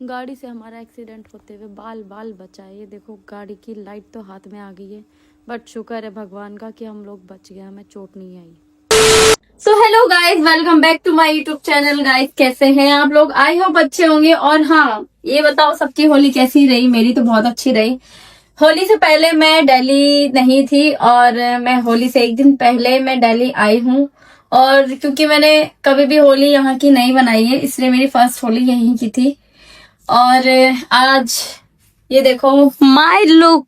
गाड़ी से हमारा एक्सीडेंट होते हुए बाल बाल बचा है। ये देखो गाड़ी की लाइट तो हाथ में आ गई है, बट शुक्र है भगवान का कि हम लोग बच गए, हमें चोट नहीं आई। So hello guys, welcome back to my YouTube channel. Guys कैसे हैं आप लोग? आई होप अच्छे होंगे। और हाँ, ये बताओ सबकी होली कैसी रही? मेरी तो बहुत अच्छी रही। होली से पहले मैं दिल्ली नहीं थी और मैं होली से एक दिन पहले मैं दिल्ली आई हूँ। और क्योंकि मैंने कभी भी होली यहाँ की नहीं बनाई है, इसलिए मेरी फर्स्ट होली यहीं की थी। और आज ये देखो माय लुक,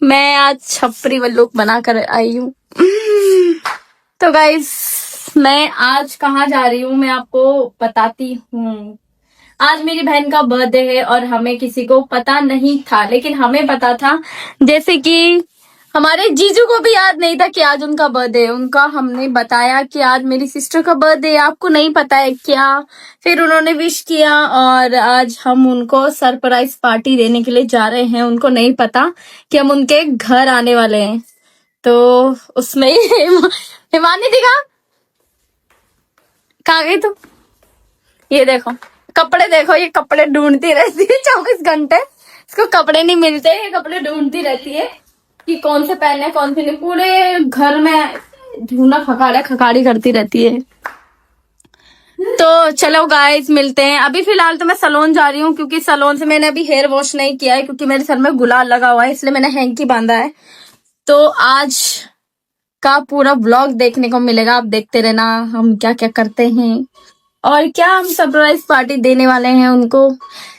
मैं आज छपरी वाला लुक बनाकर आई हूँ। तो गाइस, मैं आज कहाँ जा रही हूँ मैं आपको बताती हूँ। आज मेरी बहन का बर्थडे है और हमें किसी को पता नहीं था, लेकिन हमें पता था। जैसे कि हमारे जीजू को भी याद नहीं था कि आज उनका बर्थडे है। उनका हमने बताया कि आज मेरी सिस्टर का बर्थडे है, आपको नहीं पता है क्या? फिर उन्होंने विश किया और आज हम उनको सरप्राइज पार्टी देने के लिए जा रहे हैं। उनको नहीं पता कि हम उनके घर आने वाले हैं। तो उसमें हिमानी दिखा, कहाँ गई तू? ये देखो कपड़े, देखो ये कपड़े ढूंढती रहती है 24 घंटे। इसको कपड़े नहीं मिलते, ये कपड़े ढूंढती रहती है कि कौन से पहने कौन से नहीं। पूरे घर में ढूंढना खकाड़ी करती रहती है। तो चलो गाइस, मिलते हैं। अभी फिलहाल तो मैं सैलून जा रही हूँ, क्योंकि सैलून से मैंने अभी हेयर वॉश नहीं किया है, क्योंकि मेरे सर में गुलाल लगा हुआ है, इसलिए मैंने हैंकी बांधा है। तो आज का पूरा ब्लॉग देखने को मिलेगा, आप देखते रहना हम क्या क्या करते हैं और क्या हम सरप्राइज पार्टी देने वाले हैं उनको।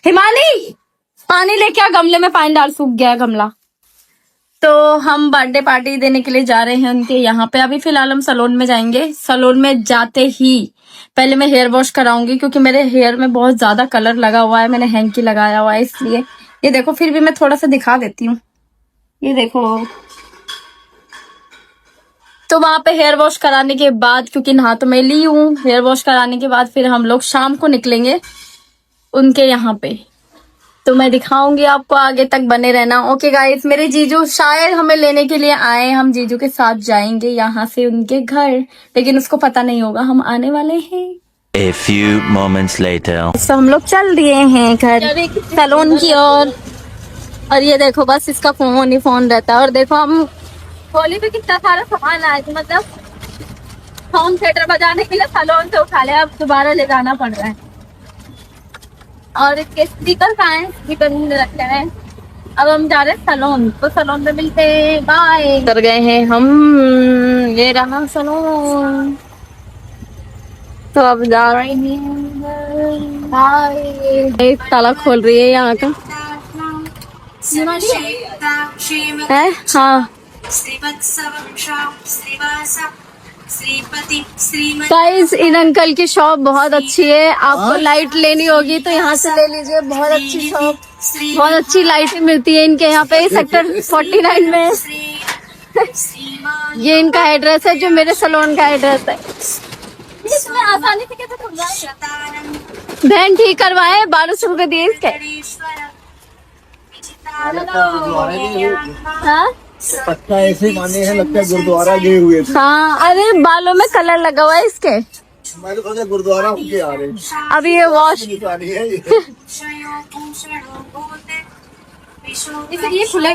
हिमानी, पानी लेके आ, गमले में पानी डाल, सूख गया है गमला। तो हम बर्थडे पार्टी देने के लिए जा रहे हैं उनके यहाँ पे। अभी फिलहाल हम सैलून में जाएंगे। सैलून में जाते ही पहले मैं हेयर वॉश कराऊंगी, क्योंकि मेरे हेयर में बहुत ज्यादा कलर लगा हुआ है, मैंने हैंकी लगाया हुआ है इसलिए। ये देखो, फिर भी मैं थोड़ा सा दिखा देती हूँ, ये देखो। तो वहां पे हेयर वॉश कराने के बाद, क्योंकि नहा तो मैं ली हूँ, हेयर वॉश कराने के बाद फिर हम लोग शाम को निकलेंगे उनके यहाँ पे। तो मैं दिखाऊंगी आपको, आगे तक बने रहना। ओके गाइस, मेरे जीजू शायद हमें लेने के लिए आए, हम जीजू के साथ जाएंगे यहाँ से उनके घर, लेकिन उसको पता नहीं होगा हम आने वाले हैं। A few moments later. तो हम लोग चल दिए हैं घर सैलून की और ये देखो बस इसका फोन ही फोन रहता है। और देखो हम होली में कितना सारा सामान आया था, मतलब होम थिएटर बजाने के लिए सैलून से उठा लिया, अब दोबारा ले जाना पड़ रहा है। और इसके स्पीकर कहाँ हैं? स्पीकर रखे हैं। अब हम जा रहे हैं सैलून, तो सैलून में मिलते हैं, बाय। कर गए हैं हम, ये रहा सैलून। तो अब जा रहे हैं, बाय। एक ताला खोल रही है यहाँ का है। हाँ गाइस, इन अंकल की शॉप बहुत अच्छी है। आपको लाइट लेनी होगी तो यहाँ से ले लीजिए, बहुत अच्छी शॉप, बहुत अच्छी लाइटें मिलती है इनके यहाँ पे। सेक्टर 49 में ये इनका एड्रेस है, जो मेरे सैलून का एड्रेस है। इसमें आसानी से कैसे खुल जाएगा? बहन ठीक करवाए, 1200 रुपए दिए इसके। हाँ, पक्का ऐसे माने हैं, लगता है गुरुद्वारा गए हुए थे। हाँ, अरे बालों में कलर लगा हुआ है इसके। मैं तो सोचा गुरुद्वारा होके आ रहे हैं। अब ये वॉश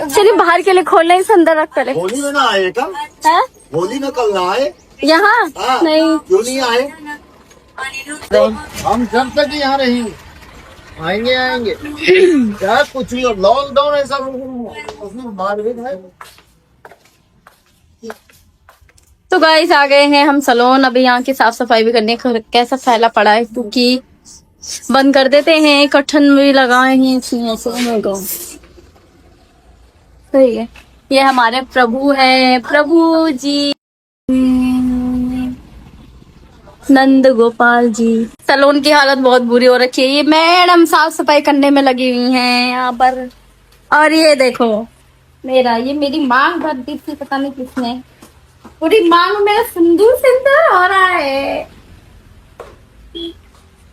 चलिए बाहर के लिए खोलने, इस अंदर रख कर। होली में ना आए क्या? है होली में कल ना आए यहाँ? नहीं, क्यों नहीं आए? हम जब तक यहाँ रहेंगे, आएंगे आएंगे। क्या कुछ भी लॉकडाउन ऐसा उसमें मार भी है। तो गाइस आ गए हैं हम सैलून। अभी यहाँ की साफ सफाई भी करनी है। कैसा फैला पड़ा है, क्योंकि बंद कर देते हैं, कठन भी लगाए हैं। सही है। ये हमारे प्रभु है, प्रभु जी, नंद गोपाल जी। सैलून की हालत बहुत बुरी हो रखी है। ये मैडम साफ सफाई करने में लगी हुई हैं यहाँ पर। और ये देखो ये मेरी मांग भर दी थी, पता नहीं किसने। पूरी मांग में मेरा सिंदूर हो रहा है,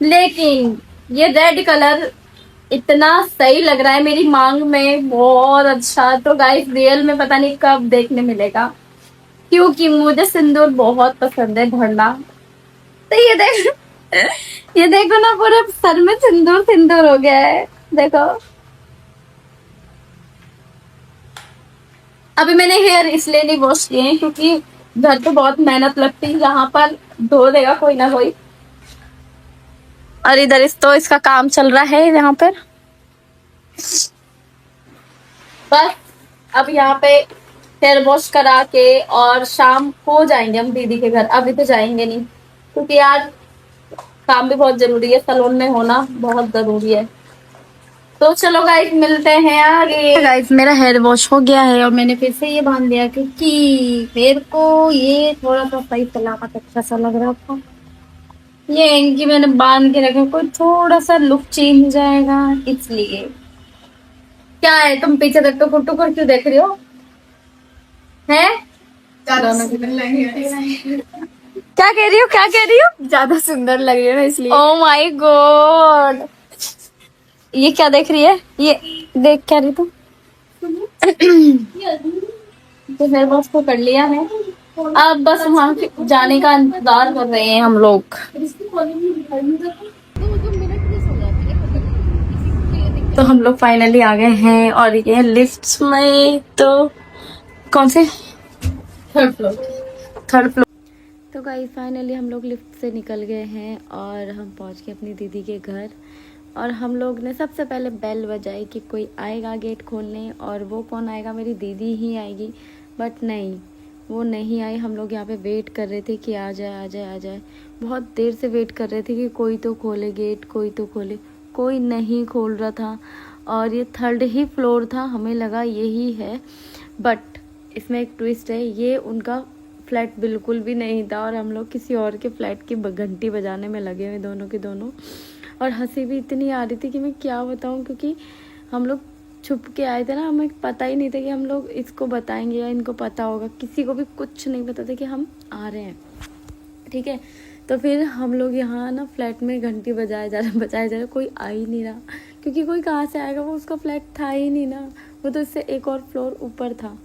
लेकिन ये रेड कलर इतना सही लग रहा है मेरी मांग में, बहुत अच्छा। तो गाइस रियल में पता नहीं कब देखने मिलेगा, क्योंकि मुझे सिंदूर बहुत पसंद है भरना। तो ये देखो ना, पूरे सर में सिंदूर हो गया है। देखो अभी मैंने हेयर इसलिए नहीं वॉश किए हैं क्योंकि घर पे बहुत मेहनत लगती है, यहाँ पर धो देगा कोई ना कोई। और इधर तो इसका काम चल रहा है यहाँ पर। बस अब यहाँ पे हेयर वॉश करा के और शाम को जाएंगे हम दीदी के घर। अभी तो जाएंगे नहीं क्योंकि यार काम भी बहुत जरूरी है, सैलून में होना बहुत जरूरी है। तो चलो गाइस मिलते हैं आगे। गाइस मेरा हेयर वॉश हो गया है और मैंने फिर से ये बांध दिया क्योंकि मेरे को ये थोड़ा सा सही सलामत अच्छा सा लग रहा था। ये इनकी मैंने बांध के रखा, कोई थोड़ा सा लुक चेंज हो जाएगा इसलिए। क्या है तुम पीछे तक तो फोटो को क्यों देख रही हो हैं? क्या कह रही हो, क्या कह रही हो? ज्यादा सुंदर लग रही है ना इसलिए। ओ माय गॉड, ये क्या देख रही है? ये देख क्या रही तुम? तो फिर बस को कर लिया है, अब बस वहाँ जाने का इंतजार कर रहे हैं हम लोग। तो हम लोग फाइनली आ गए हैं और ये लिफ्ट में, तो कौन से थर्ड फ्लोर। तो गाइस फाइनली हम लोग लिफ्ट से निकल गए हैं और हम पहुंच गए अपनी दीदी के घर। और हम लोग ने सबसे पहले बेल बजाई कि कोई आएगा गेट खोलने, और वो कौन आएगा, मेरी दीदी ही आएगी। बट नहीं, वो नहीं आई। हम लोग यहाँ पे वेट कर रहे थे कि आ जाए आ जाए आ जाए। बहुत देर से वेट कर रहे थे कि कोई तो खोले गेट, कोई तो खोले, कोई नहीं खोल रहा था। और ये थर्ड ही फ्लोर था, हमें लगा यही है। बट इसमें एक ट्विस्ट है, ये उनका फ्लैट बिल्कुल भी नहीं था और हम लोग किसी और के फ्लैट की घंटी बजाने में लगे हुए दोनों के दोनों। और हंसी भी इतनी आ रही थी कि मैं क्या बताऊं, क्योंकि हम लोग छुप के आए थे ना, हमें पता ही नहीं था कि हम लोग इसको बताएंगे या इनको पता होगा। किसी को भी कुछ नहीं पता था कि हम आ रहे हैं, ठीक है। तो फिर हम लोग यहाँ ना फ्लैट में घंटी बजाए जा रहे, कोई आ ही नहीं रहा, क्योंकि कोई कहाँ से आएगा, वो उसका फ्लैट था ही नहीं ना, वो तो इससे एक और फ्लोर ऊपर था।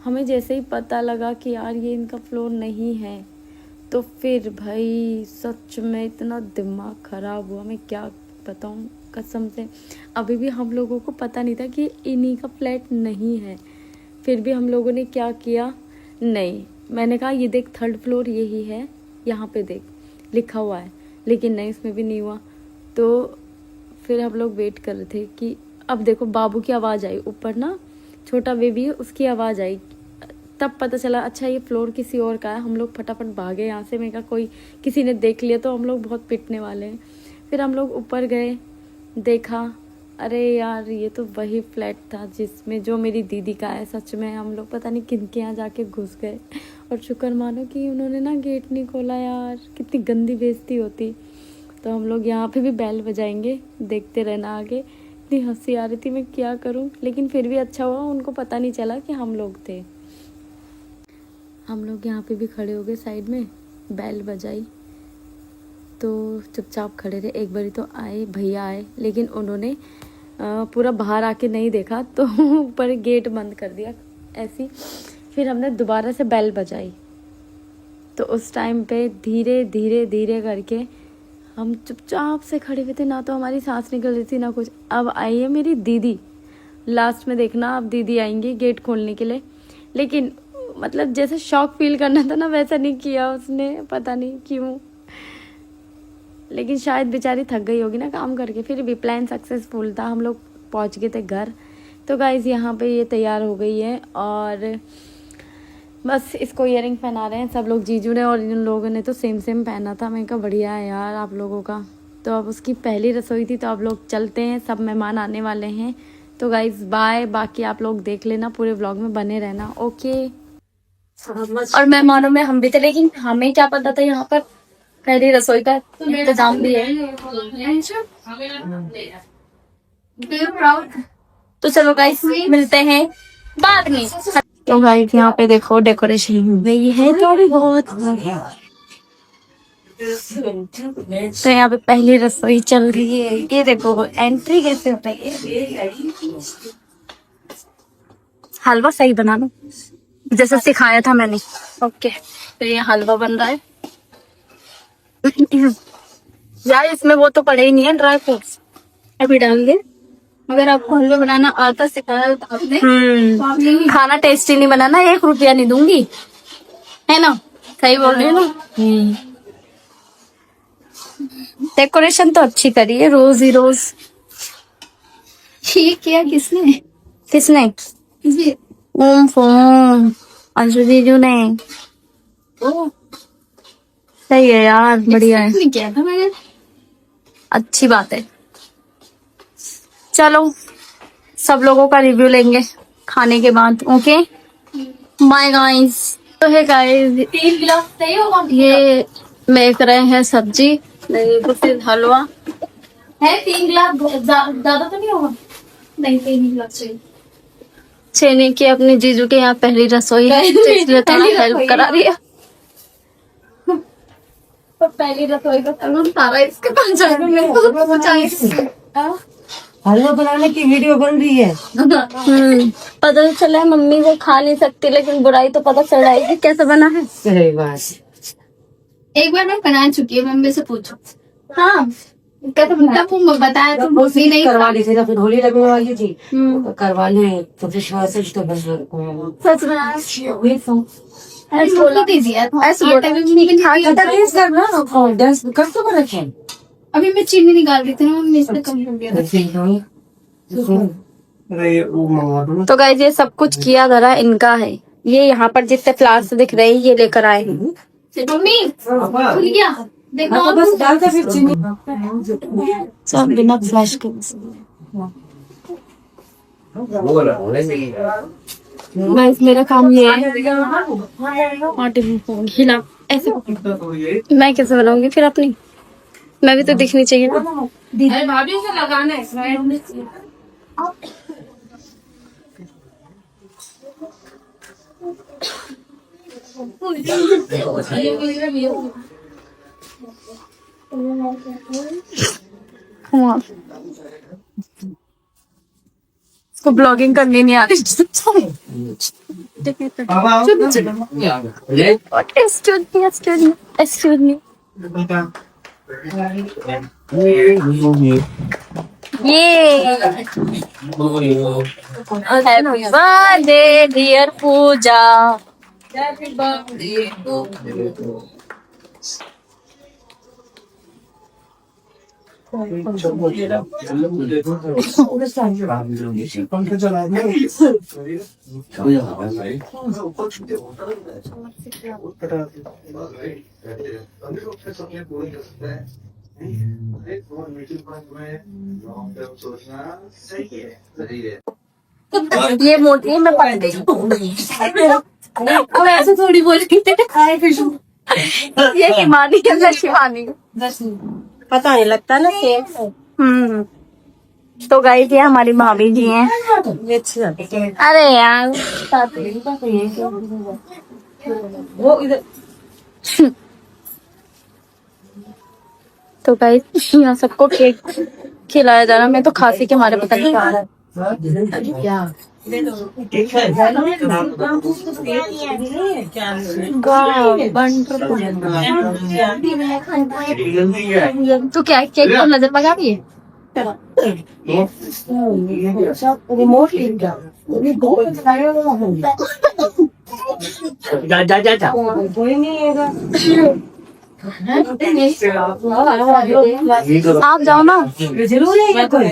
हमें जैसे ही पता लगा कि यार ये इनका फ्लोर नहीं है, तो फिर भाई सच में इतना दिमाग ख़राब हुआ, मैं क्या बताऊँ कसम से। अभी भी हम लोगों को पता नहीं था कि इन्हीं का फ्लैट नहीं है। फिर भी हम लोगों ने क्या किया, नहीं, मैंने कहा ये देख थर्ड फ्लोर यही है, यहाँ पे देख लिखा हुआ है, लेकिन नहीं, इसमें भी नहीं हुआ। तो फिर हम लोग वेट कर रहे थे कि अब देखो बाबू की आवाज़ आई ऊपर ना, छोटा बेबी है उसकी आवाज़ आई, तब पता चला अच्छा ये फ्लोर किसी और का है। हम लोग फटाफट भागे यहाँ से, मैं कहा कोई किसी ने देख लिया तो हम लोग बहुत पिटने वाले हैं। फिर हम लोग ऊपर गए, देखा, अरे यार ये तो वही फ्लैट था जिसमें जो मेरी दीदी का है। सच में हम लोग पता नहीं किन के यहाँ जाके घुस गए, और शुक्र मानो कि उन्होंने ना गेट नहीं खोला, यार कितनी गंदी बेइज्जती होती। तो हम लोग यहाँ पे भी बेल बजाएंगे, देखते रहना आगे। इतनी हंसी आ रही थी, मैं क्या करूँ, लेकिन फिर भी अच्छा हुआ उनको पता नहीं चला कि हम लोग थे। हम लोग यहाँ पे भी खड़े हो गए साइड में, बेल बजाई तो चुपचाप खड़े रहे। एक बारी तो आए भैया आए, लेकिन उन्होंने पूरा बाहर आके नहीं देखा, तो ऊपर गेट बंद कर दिया ऐसी। फिर हमने दोबारा से बेल बजाई, तो उस टाइम पे धीरे धीरे धीरे करके हम चुपचाप से खड़े हुए थे, ना तो हमारी सांस निकल रही थी ना कुछ। अब आई है मेरी दीदी, लास्ट में देखना अब दीदी आएंगी गेट खोलने के लिए। लेकिन मतलब जैसे शॉक फील करना था ना, वैसा नहीं किया उसने, पता नहीं क्यों। लेकिन शायद बेचारी थक गई होगी ना काम करके। फिर भी प्लान सक्सेसफुल था, हम लोग पहुंच गए थे घर। तो गाइज यहाँ पे ये तैयार हो गई है और बस इसको ईयरिंग पहना रहे हैं सब लोग। जीजू ने और इन लोगों ने तो सेम सेम पहना था। मैंने कहा बढ़िया है यार आप लोगों का। तो अब उसकी पहली रसोई थी, तो अब लोग चलते हैं, सब मेहमान आने वाले हैं। तो गाइज बाय, बाकी आप लोग देख लेना, पूरे व्लॉग में बने रहना, ओके। और मेहमानों में हम भी थे, लेकिन हमें क्या पता था यहाँ पर पहली रसोई का इंतजाम भी है। तो चलो गाइस मिलते हैं बाद में। तो गाइस यहाँ पे देखो डेकोरेशन हो गई है थोड़ी बहुत। तो यहाँ पे पहली रसोई चल रही है, ये देखो एंट्री कैसे होता है। हलवा सही बना लो जैसे सिखाया था मैंने, ओके। तो ये हलवा बन रहा है यार, इसमें वो तो पड़े ही नहीं है ड्राई फ्रूट्स, अभी डाल दे। अगर आपको हलवा बनाना आता सिखाया तो आपने खाना टेस्टी नहीं बनाना, 1 रुपया नहीं दूंगी, है ना? सही बोल रही है ना? डेकोरेशन तो अच्छी करी है, रोज ही रोज। ये किया किसने? किसने? ओम फोम अंशु जीजू ने। सही है यार, बढ़िया है। किया था मैंने, अच्छी बात है। चलो सब लोगों का रिव्यू लेंगे खाने के बाद। Okay bye guys. तो है गाइस, 3 गिलास सही होगा। ये मेक रहे हैं सब्जी, नहीं तो फिर हलवा है। 3 गिलास ज्यादा तो नहीं होगा? नहीं 3 गिलास चाहिए। चेनी की अपनी जीजू के यहाँ पहली रसोई है, इसलिए थोड़ा हेल्प करा रही है। तो पहली रसोई का सारा इसके पास जाएगा, मेरे को चाहिए। हलवा बनाने की वीडियो बन रही है। पता तो चला है मम्मी वो खा नहीं सकती, लेकिन बुराई तो पता चल रहा है कि कैसे बना है। सही बात। एक बार मैं बना चुकी है, मम्मी से पूछो। हाँ कैसे बना? वो बताया तो मम्मी नहीं करवा ली थी, फिर होली लगने वाली थी, करवा ले तो फिर श्वास तो बस सच बनाया। ऐसे बोला दीजिए, ऐसे कब तो रखें। अभी मैं चीनी निकाल रही थी ना, मम्मी इसमें कम हो गया। तो गाइस ये सब कुछ किया धरा इनका है। ये यहाँ पर जितने फ्लावर्स दिख रहे हैं ये लेकर आए। मम्मी खुल गया देखो, बस डाल के फिर चीनी सब बिना फ्लैश के। गाइस मेरा काम ये है, हिला ऐसे। मैं कैसे बनाऊंगी फिर अपनी? मैं भी तो दिखनी चाहिए ना। अरे भाभी से लगाना है। इसको ब्लॉगिंग करनी नहीं आ रही। एक्सक्यूज मी ये हैप्पी बर्थडे डियर पूजा। ये मोटी है, मैं पढ़ गई। अब ऐसे थोड़ी बोल ये हिमानी है, शिवानी पता नहीं लगता ना सेम। तो गाइस ये हमारी भाभी जी हैं। अरे यार वो इधर तो गाइस यहाँ सबको केक खिलाया जा रहा है। मैं तो खांसी के मारे पता नहीं खा रहा है। तो क्या केक को नजर लगा रही है? रिमोट कोई नहीं है। आप जाओ ना, जरूर है कोई।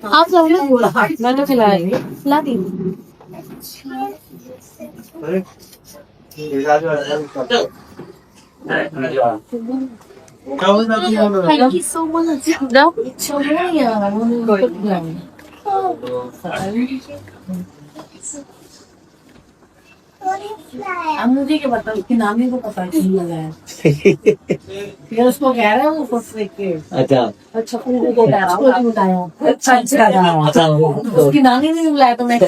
आप जाओ ना, मैं तो खिलाई ला दी। Thank you so much. जाओ। अब मुझे क्या पता, उसके नाम ही को पता नहीं लगाया। ये उसको कह रहा है वो फोटो देख के। अच्छा अच्छा को कह रहा हूँ बताया। अच्छा अच्छा उसकी नाम ही नहीं बुलाया तो मैं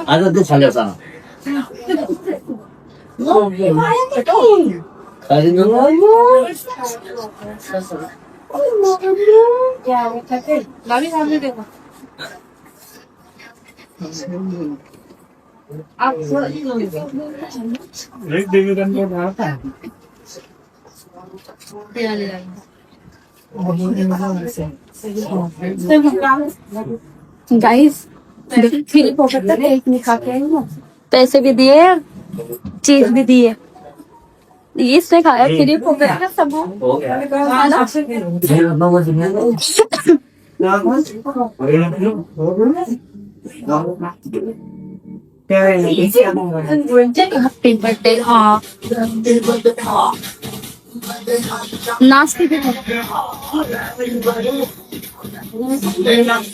아저도 살려서 गाइस फ्री पॉकेट तक एक नहीं खा के आई हूँ। पैसे भी दिए, चीज भी दिए, इसने खाया फ्री पॉकेट का सब। Happy birthday. हाँ नाश्ते के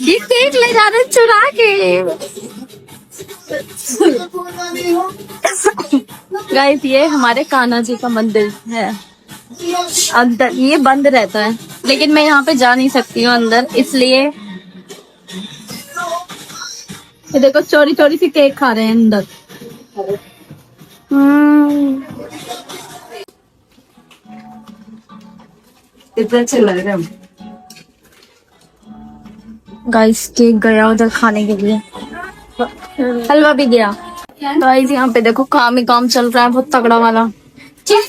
ये केक ले जा रहे चुरा के। गाइस ये हमारे कान्हा जी का मंदिर है अंदर, ये बंद रहता है लेकिन मैं यहाँ पे जा नहीं सकती हूँ अंदर, इसलिए ये देखो चोरी चोरी से केक खा रहे हैं अंदर। कितना अच्छा लग रहा है। गाइस केक गया उधर खाने के लिए, हलवा भी गया। गाइस यहाँ पे देखो काम ही काम चल रहा है बहुत तगड़ा वाला। ये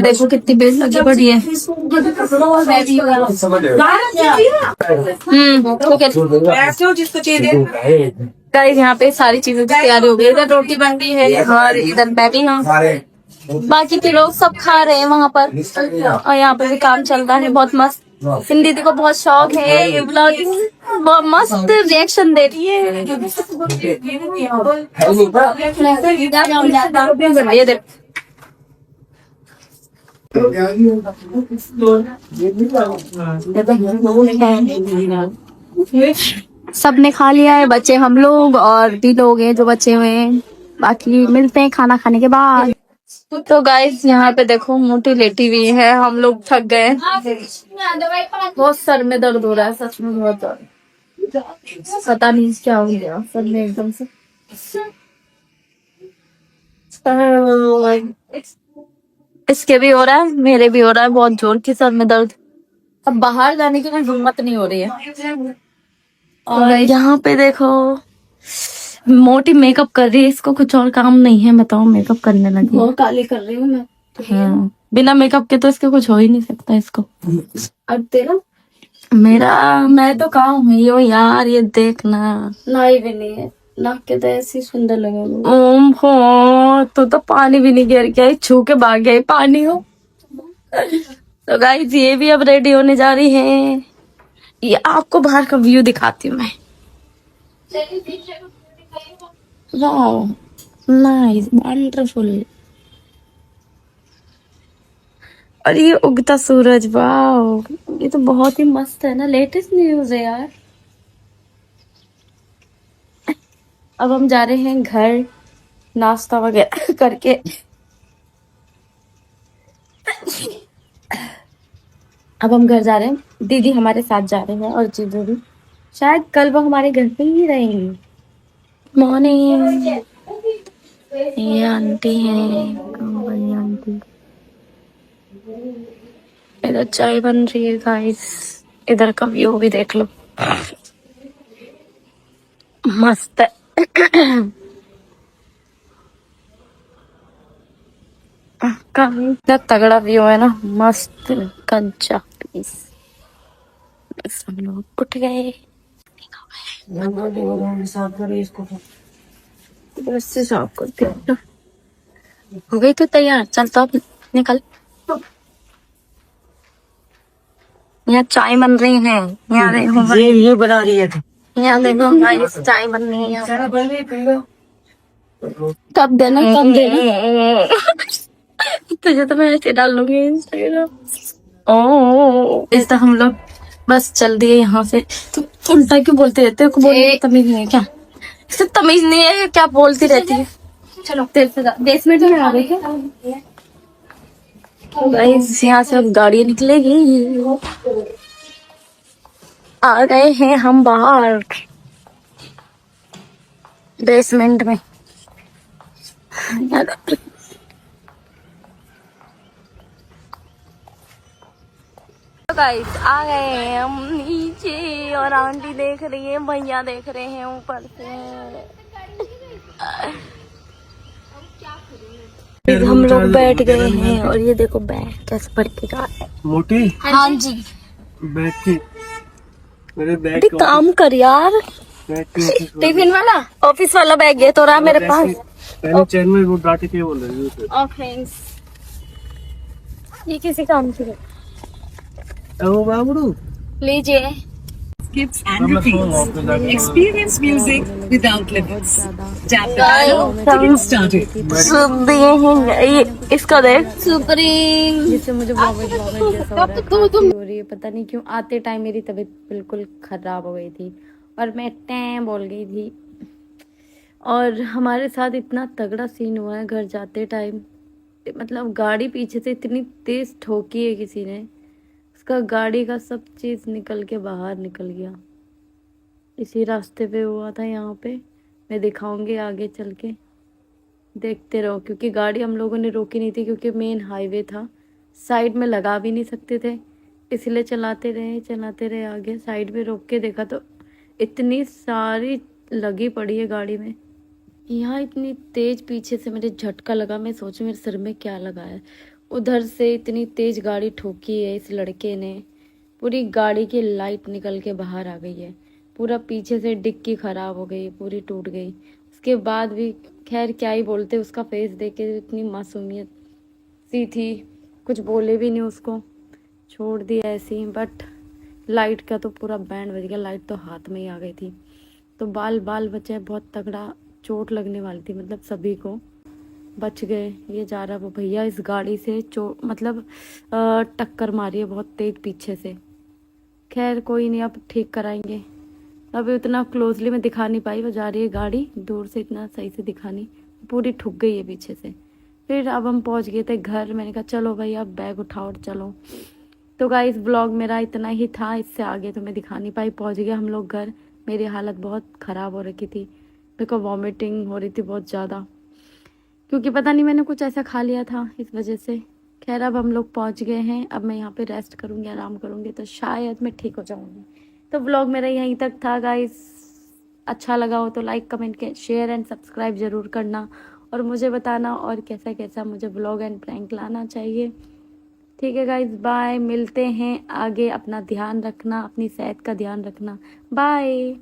देखो कितनी भीड़ लगी पड़ी है। गाइस यहाँ पे सारी चीजों की तैयारी हो गई, इधर रोटी बन रही है और इधर मैं भी हूँ, बाकी के लोग सब खा रहे हैं वहाँ पर, और यहाँ पे भी काम चल रहा है बहुत मस्त। सिंधी दीदी को बहुत शौक है ये ब्लॉगिंग, बहुत मस्त रिएक्शन दे रही है। ये देख सबने खा लिया है, बच्चे हम लोग और भी लोग हैं जो बचे हुए हैं, बाकी मिलते हैं खाना खाने के बाद। तो गाइस यहाँ पे देखो मोटी लेटी हुई है, हम लोग थक गए, बहुत सर में दर्द हो रहा है सच में, बहुत दर्द, पता नहीं क्या हो गया सर में एकदम से। इसके भी हो रहा है, मेरे भी हो रहा है बहुत जोर की सर में दर्द, अब बाहर जाने की कोई हिम्मत नहीं हो रही है। और यहाँ पे देखो मोटी मेकअप कर रही है, इसको कुछ और काम नहीं है बताओ, मेकअप करने लगी। बहुत काली कर रही हूँ मैं। हाँ बिना मेकअप के तो इसके कुछ हो ही नहीं सकता इसको। अब तेरा मेरा मैं तो कहाँ हुई हो यार, ये देखना नाई भी नहीं है, नाक के तो ऐसी सुंदर लगे। ओम हो तो पानी भी नहीं गिर गया, छू के भाग गया पानी हो। तो गाइस ये भी अब रेडी होने जा रही है, ये आपको बाहर का व्यू दिखाती हूँ मैं। वाओ नाइस वंडरफुल, और ये उगता सूरज, वाओ ये तो बहुत ही मस्त है ना, लेटेस्ट न्यूज है यार। अब हम जा रहे हैं घर नाश्ता वगैरह करके। अब हम घर जा रहे हैं, दीदी हमारे साथ जा रहे हैं और जीजू भी, शायद कल वो हमारे घर पे ही रहेंगी। मॉर्निंग, ये आंटी है, बड़ी आंटी, इधर चाय बन रही है गाइस, इधर का व्यू भी देख लो मस्त है। काफी तगड़ा व्यू है ना, मस्त कंचा पीस। बस हम लोग उठ गए, बस से साफ करते हैं। हो गई तो तैयार, चल तो अब निकल। यहाँ चाय बन रही है, यहाँ देखो ये बना रही है, यहाँ देखो हमारी चाय बन रही है। कब देना कब देना तुझे तो मैं ऐसे डाल लूंगी इंस्टाग्राम। ओ इस तरह हम लोग बस चल दिए यहाँ से। तो उल्टा क्यों बोलते रहते हो, बोलने तमीज नहीं है क्या, सिर्फ तमीज नहीं है क्या बोलती रहती है। चलो तेरे से 10 मिनट में आ गए क्या गाइस, यहाँ से अब गाड़ी निकलेगी। आ गए हैं हम बाहर, बेसमेंट में। गाइस आ गए हैं हम नीचे और आंटी देख रही है, भैया देख रहे हैं ऊपर से। हम लोग बैठ गए हैं और ये देखो बैग कैसे भर के जा रहा है। मोटी हाँ जी, बैग की मेरे बैग काम कर यार। टिफिन वाला ऑफिस वाला बैग है तो रहा मेरे पास। पहले चैन में वो डांटे के बोल रही है। और फ्रेंड्स ये किसी काम की है। ओ बाबू लीजिए। Skips and repeats. Experience music without limits. Tap the dial to get started. सुन दिए हैं ये, इसका देख सुप्रीम, जिससे मुझे वॉमिट जैसा हो रही है। पता नहीं क्यों आते टाइम मेरी तबीयत बिल्कुल खराब हो गई थी और मैं टैं बोल गई थी। और हमारे साथ इतना तगड़ा सीन हुआ है घर जाते टाइम, मतलब गाड़ी पीछे से इतनी तेज ठोकी है किसी ने, उसका गाड़ी का सब चीज़ निकल के बाहर निकल गया। इसी रास्ते पे हुआ था, यहाँ पे मैं दिखाऊंगी आगे चल के, देखते रहो। क्योंकि गाड़ी हम लोगों ने रोकी नहीं थी क्योंकि मेन हाईवे था, साइड में लगा भी नहीं सकते थे, इसलिए चलाते रहे। आगे साइड में रोक के देखा तो इतनी सारी लगी पड़ी है गाड़ी में। यहाँ इतनी तेज पीछे से मेरे झटका लगा, मैं सोचूं मेरे सिर में क्या लगा है। उधर से इतनी तेज गाड़ी ठोकी है इस लड़के ने, पूरी गाड़ी की लाइट निकल के बाहर आ गई है, पूरा पीछे से डिक्की खराब हो गई, पूरी टूट गई। उसके बाद भी खैर क्या ही बोलते, उसका फेस देख के इतनी मासूमियत सी थी, कुछ बोले भी नहीं उसको, छोड़ दिया ऐसे ही। बट लाइट का तो पूरा बैंड बज गया, लाइट तो हाथ में ही आ गई थी। तो बाल बचे, बहुत तगड़ा चोट लगने वाली थी, मतलब सभी को, बच गए। ये जा रहा वो भैया इस गाड़ी से मतलब टक्कर मारी है बहुत तेज पीछे से। खैर कोई नहीं, अब ठीक कराएंगे। अभी उतना क्लोजली मैं दिखा नहीं पाई, वो जा रही है गाड़ी दूर से, इतना सही से दिखा नहीं, पूरी ठुक गई है पीछे से। फिर अब हम पहुंच गए थे घर, मैंने कहा चलो भाई अब बैग उठाओ और चलो। तो गाइस ब्लॉग मेरा इतना ही था, इससे आगे तो मैं दिखा नहीं पाई। पहुंच गए हम लोग घर, मेरी हालत बहुत ख़राब हो रखी थी, मेरे को वॉमिटिंग हो रही थी बहुत ज़्यादा, क्योंकि पता नहीं मैंने कुछ ऐसा खा लिया था इस वजह से। खैर अब हम लोग पहुंच गए हैं, अब मैं यहाँ पे रेस्ट करूँगी, आराम करूँगी, तो शायद मैं ठीक हो जाऊँगी। तो व्लॉग मेरा यहीं तक था गाइस। अच्छा लगा हो तो like comment share and subscribe ज़रूर करना और मुझे बताना और कैसा कैसा मुझे व्लॉग एंड प्रैंक लाना चाहिए। ठीक है गाइस, बाय, मिलते हैं आगे। अपना ध्यान रखना, अपनी सेहत का ध्यान रखना, बाय।